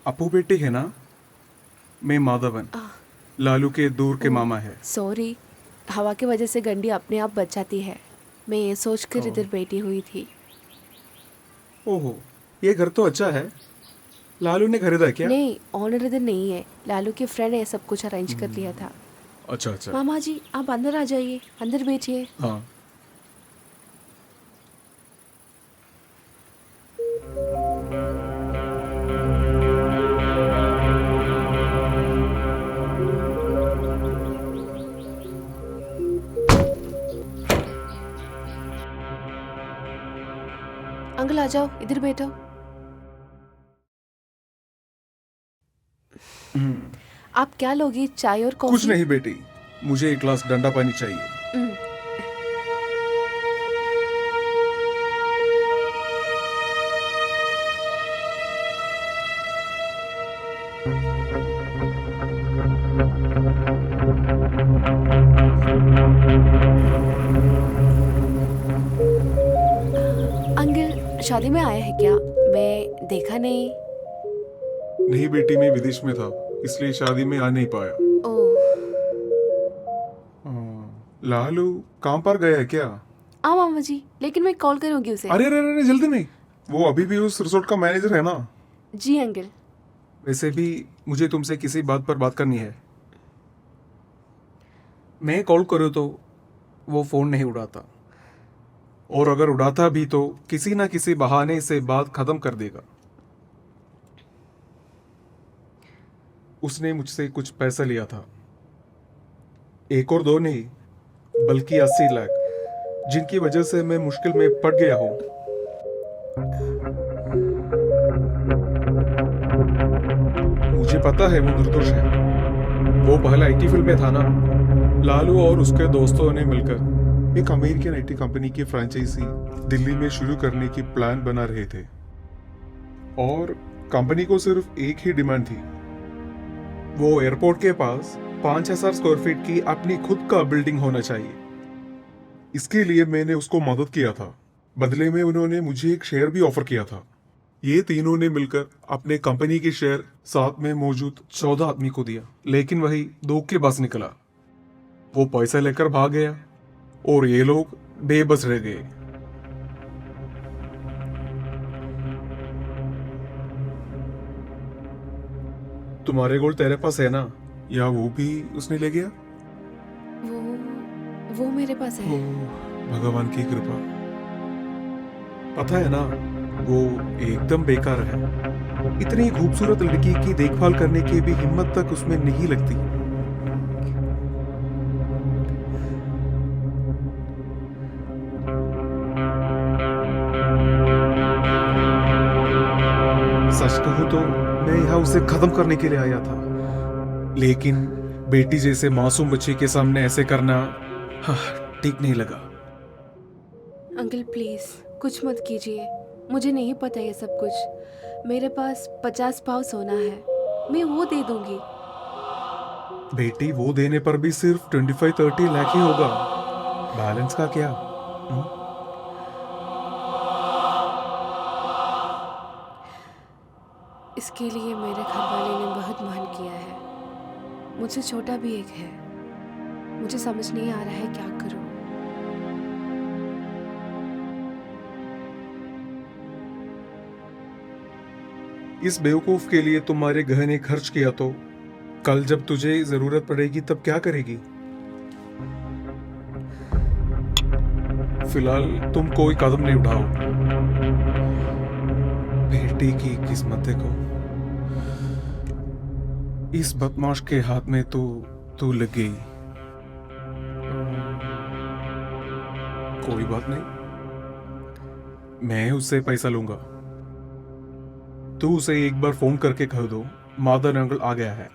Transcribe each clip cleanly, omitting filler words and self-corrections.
अपू बेटी है ना? मैं माधवन, लालू के दूर के मामा है। सॉरी, हवा की वजह से गंडी अपने आप बच जाती है। मैं ये सोच कर इधर बैठी हुई थी। ओहो, ये घर तो अच्छा है। लालू ने खरीदा है क्या? नहीं, ऑनर इधर नहीं है। लालू के फ्रेंड ने सब कुछ अरेंज कर लिया था। अच्छा अच्छा। मामा जी, आप अंदर आ जाइए, अंदर बैठिए। हाँ। अंकल आ जाओ, इधर बैठो। आप क्या लोगी, चाय और कॉफी? कुछ नहीं बेटी, मुझे एक ग्लास ठंडा पानी चाहिए। हम्म, अंकल शादी में आया है क्या? मैं देखा नहीं। नहीं बेटी, मैं विदेश में था, इसलिए शादी में आ नहीं पाया। ओह, लालू काम पर गया है क्या? हाँ मामा जी, लेकिन मैं कॉल करूंगी उसे। अरे अरे अरे, जल्दी नहीं। वो अभी भी उस रिसोर्ट का मैनेजर है ना? जी अंकल। वैसे भी मुझे तुमसे किसी बात पर बात करनी है। मैं कॉल करूँ तो वो फोन नहीं उठाता, और अगर उड़ाता भी तो किसी ना किसी बहाने से बात खत्म कर देगा। उसने मुझसे कुछ पैसा लिया था, एक और दो नहीं, बल्कि 80 लाख, जिनकी वजह से मैं मुश्किल में पड़ गया हूँ। मुझे पता है वो निर्दोष है। वो पहले आईटी फील्ड में था ना। लालू और उसके दोस्तों ने मिलकर एक अमेरिकन आईटी कंपनी की फ्रेंचाइजी दिल्ली में शुरू करने की प्लान बना रहे थे, और कंपनी को सिर्फ एक ही डिमांड थी। वो एयरपोर्ट के पास 5000 स्क्वायर फीट की अपनी खुद का बिल्डिंग होना चाहिए। इसके लिए मैंने उसको मदद किया था। बदले में उन्होंने मुझे एक शेयर भी ऑफर किया था। ये तीनों ने मिलकर अपने कंपनी के शेयर साथ में मौजूद 14 आदमी को दिया, लेकिन वही धोखेबाज निकला। वो पैसा लेकर भाग गया और ये लोग बेबस रह गए। तुम्हारे गोल्ड तेरे पास है ना, या वो भी उसने ले गया? वो मेरे पास है। भगवान की कृपा। पता है ना, वो एकदम बेकार है। इतनी खूबसूरत लड़की की देखभाल करने की भी हिम्मत तक उसमें नहीं लगती। सच कहूं तो मैं यहाँ उसे खत्म करने के लिए आया था, लेकिन बेटी जैसे मासूम बच्चे के सामने ऐसे करना हाँ, ठीक नहीं लगा। अंकल प्लीज कुछ मत कीजिए। मुझे नहीं पता ये सब कुछ। मेरे पास 50 पाव सोना है, मैं वो दे दूंगी। बेटी, वो देने पर भी सिर्फ 25-30 लाख ही होगा। बैलेंस का क्या? इसके लिए मेरे घर वाले ने बहुत मेहनत किया है। मुझसे छोटा भी एक है। मुझे समझ नहीं आ रहा है क्या करूं। इस बेवकूफ के लिए तुम्हारे गहने खर्च किया तो कल जब तुझे जरूरत पड़ेगी तब क्या करेगी? फिलहाल तुम कोई कदम नहीं उठाओ। बेटी की किस्मत देखो, इस बदमाश के हाथ में तू लग गई। कोई बात नहीं, मैं उससे पैसा लूंगा। तू उसे एक बार फोन करके कह दो मादर अंकल आ गया है।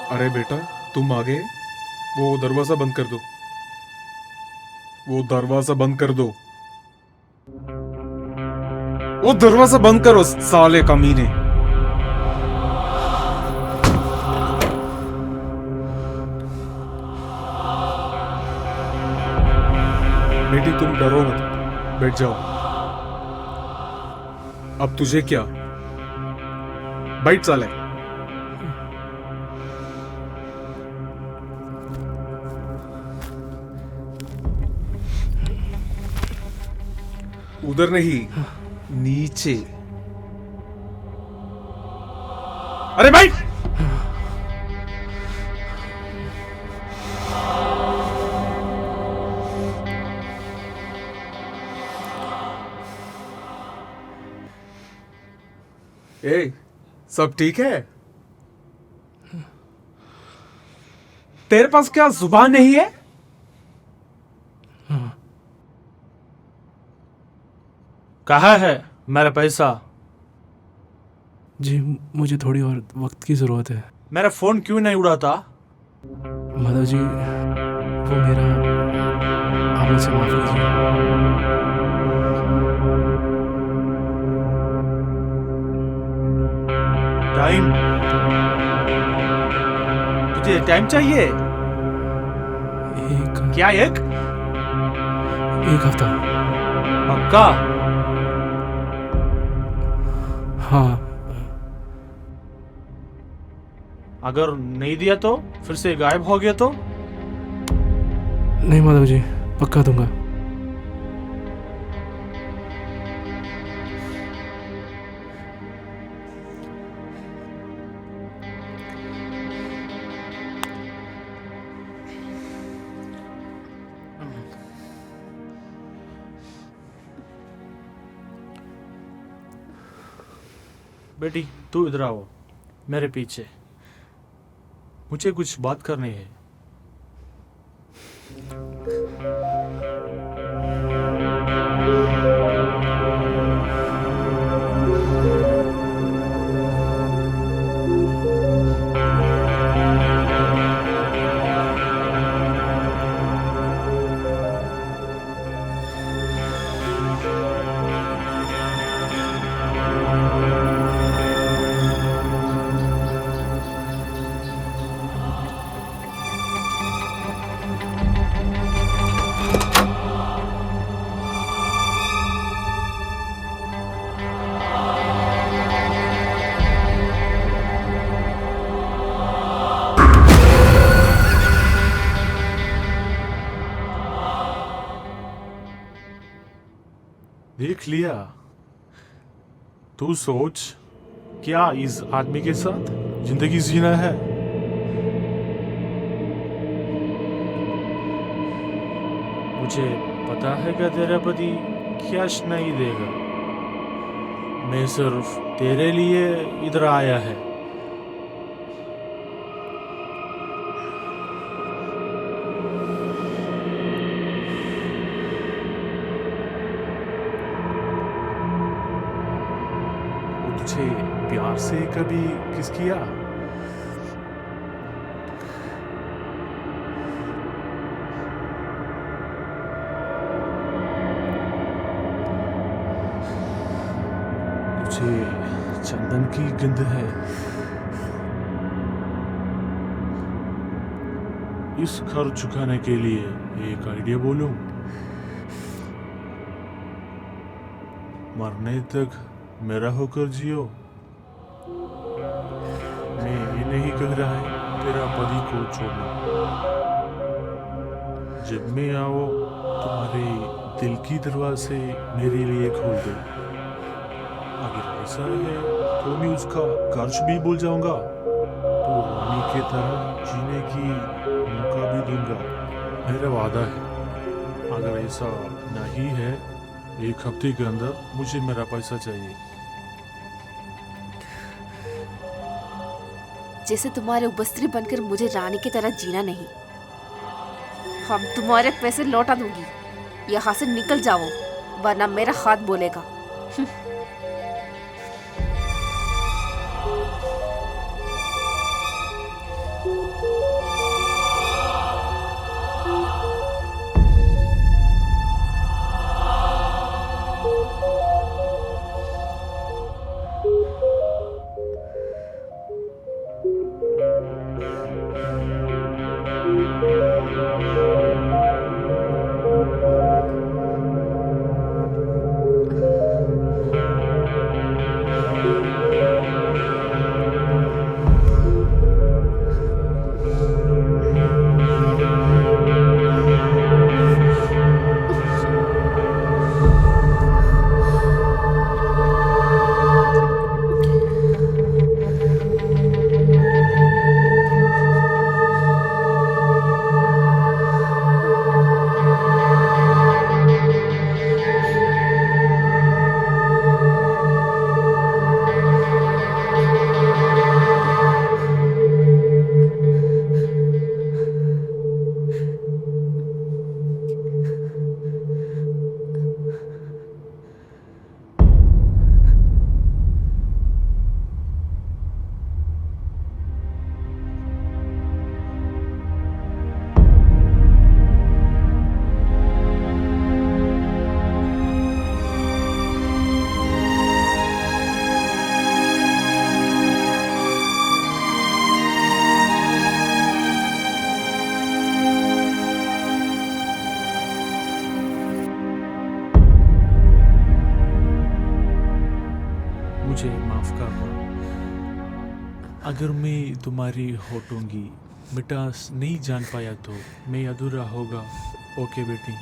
अरे बेटा तुम आ गए, वो दरवाजा बंद कर दो, वो दरवाजा बंद कर दो, वो दरवाजा बंद करो साले कमीने। बेटी तुम डरो मत, बैठ जाओ। अब तुझे क्या, बैठ साले। उधर नहीं, नीचे। अरे भाई ए, सब ठीक है? तेरे पास क्या जुबान नहीं है? कहाँ है मेरा पैसा? जी मुझे थोड़ी और वक्त की ज़रूरत है। मेरा फोन क्यों नहीं उड़ाता? माधव जी वो मेरा, आप मुझसे माफ़ कीजिए। टाइम, तुझे टाइम चाहिए? एक क्या एक हफ्ता। पक्का? हाँ अगर नहीं दिया तो, फिर से गायब हो गया तो? नहीं माधव जी, पक्का दूंगा। बेटी तू इधर आओ, मेरे पीछे, मुझे कुछ बात करनी है। देख लिया? तू सोच, क्या इस आदमी के साथ जिंदगी जीना है? मुझे पता है कि तेरा पति कैश नहीं देगा। मैं सिर्फ तेरे लिए इधर आया है। तुझे प्यार से कभी किस किया? तुझे चंदन की गंध है। इस घर चुकाने के लिए एक आइडिया बोलूं? मरने तक मेरा होकर जियो। मैं ये नहीं कह रहा है तेरा पति को छोड़ना। जब मैं आओ तुम्हारे दिल की दरवाजे मेरे लिए खोल दो। अगर ऐसा है तो मैं उसका कर्ज भी भूल जाऊंगा, तो रानी की तरह जीने की मौका भी दूंगा। मेरा वादा है। अगर ऐसा नहीं है, एक हफ्ते के अंदर मुझे मेरा पैसा चाहिए। जैसे तुम्हारे उपस्त्री बनकर मुझे रानी की तरह जीना नहीं। हम तुम्हारे पैसे लौटा दूंगी। यहाँ से निकल जाओ, वरना मेरा हाथ बोलेगा। माफ करना। अगर मैं तुम्हारी होठों की मिठास नहीं जान पाया तो मैं अधूरा होगा। ओके बेटी।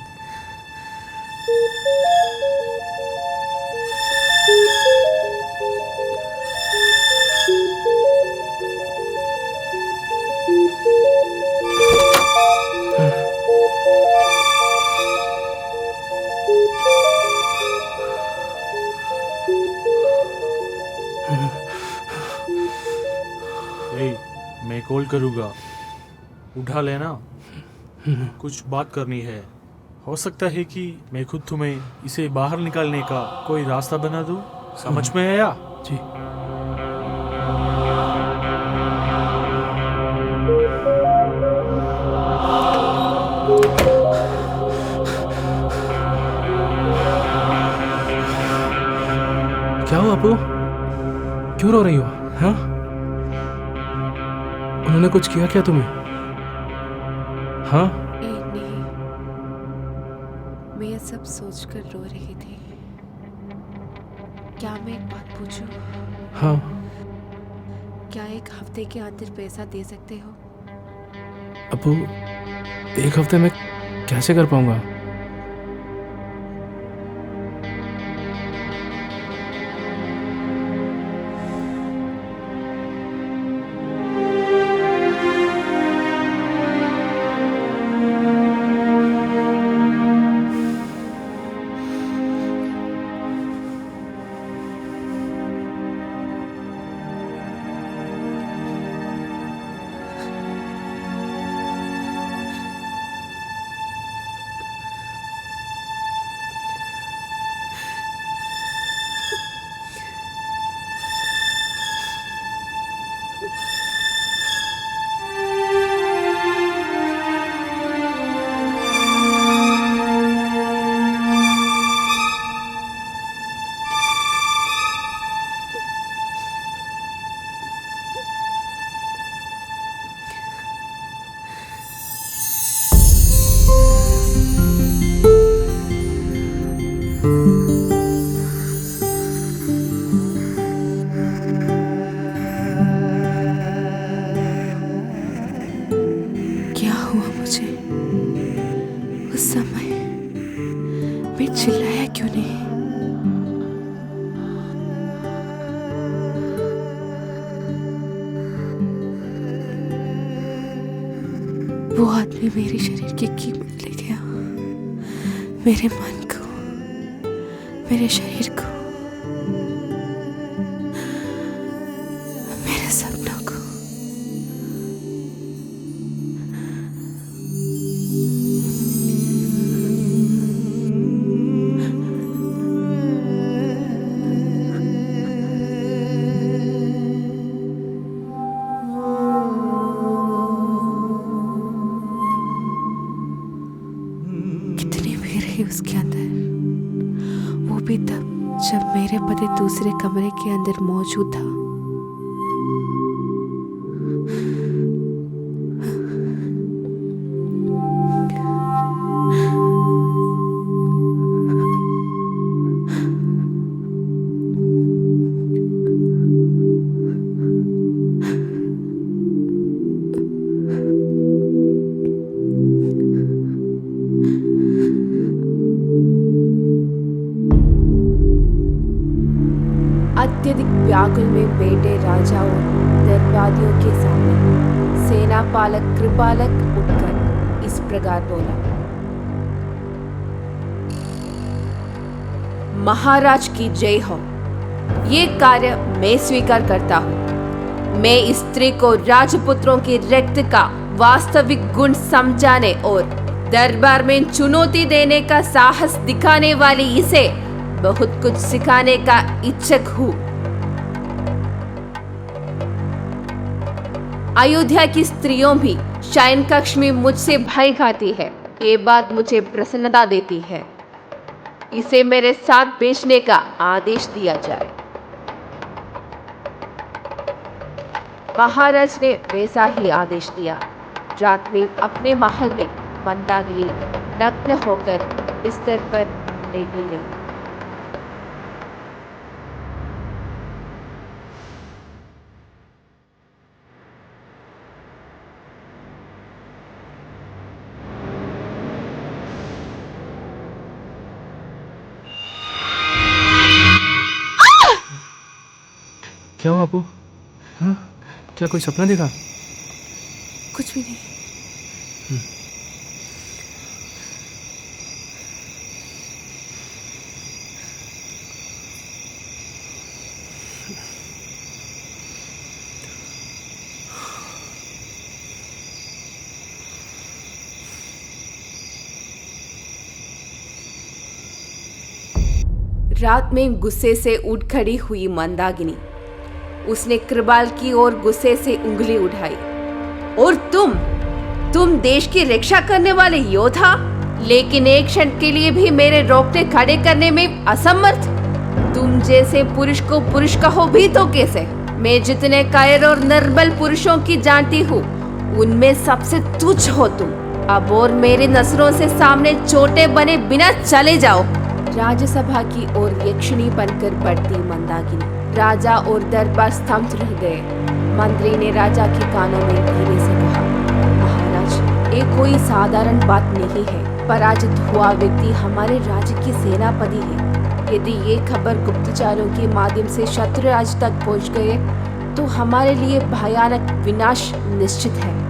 ए, मैं कॉल करूँगा, उठा लेना। कुछ बात करनी है। हो सकता है कि मैं खुद तुम्हें इसे बाहर निकालने का कोई रास्ता बना दूँ। समझ में आया? जी। क्या हुआ अपू? क्यों रो रही हो? हाँ, उन्होंने कुछ किया क्या तुम्हें? हाँ, नहीं, मैं ये सब सोचकर रो रही थी। क्या मैं एक बात पूछूं? हाँ। क्या एक हफ्ते के अंदर पैसा दे सकते हो? अपू, एक हफ्ते में कैसे कर पाऊंगा? क्या हुआ मुझे? उस समय मैं चिल्लाया क्यों नहीं? वो आदमी मेरे शरीर की कीमत ले गया, मेरे मन को, मेरे शरीर को, मेरे सपनों को। कितनी भीड़ है उसके अंदर, वो भी तब जब मेरे पति दूसरे कमरे के अंदर मौजूद था। अत्यधिक व्याकुल में बेटे राजा और दरबारियों के सामने सेना पालक कृपालक उठकर इस प्रकार बोला, महाराज की जय हो। ये कार्य मैं स्वीकार करता हूँ। मैं इस स्त्री को राजपुत्रों के रक्त का वास्तविक गुण समझाने और दरबार में चुनौती देने का साहस दिखाने वाली इसे बहुत कुछ सिखाने का इच्छुक हूँ। अयोध्या की स्त्रियों भी शयन कक्ष में मुझसे भय खाती है। ये बात मुझे प्रसन्नता देती है। इसे मेरे साथ बेचने का आदेश दिया जाए। महाराज ने वैसा ही आदेश दिया। रात में अपने महल में मंदाकिनी नग्न होकर बिस्तर पर लेटी गई। क्या हुआ अपू? हाँ, क्या कोई सपना देखा? कुछ भी नहीं। रात में गुस्से से उठ खड़ी हुई मंदाकिनी, उसने कृपाल की ओर गुस्से से उंगली उठाई। और तुम देश की रक्षा करने वाले योद्धा, लेकिन एक क्षण के लिए भी मेरे रोकने खड़े करने में असमर्थ। तुम जैसे पुरुष को पुरुष कहो भी तो कैसे? मैं जितने कायर और निर्बल पुरुषों की जानती हूँ, उनमें सबसे तुच्छ हो तुम। अब और मेरी नजरों से सामने छोटे बने बिना चले जाओ। राज्यसभा की ओर यक्षिणी बनकर बढ़ती मंदाकिनी, राजा और दरबार स्तब्ध रह गए। मंत्री ने राजा के कानों में धीरे से कहा, महाराज, ये कोई साधारण बात नहीं है। पराजित हुआ व्यक्ति हमारे राज्य की सेनापति है। यदि ये खबर गुप्तचरों के माध्यम से शत्रु राज्य तक पहुंच गए तो हमारे लिए भयानक विनाश निश्चित है।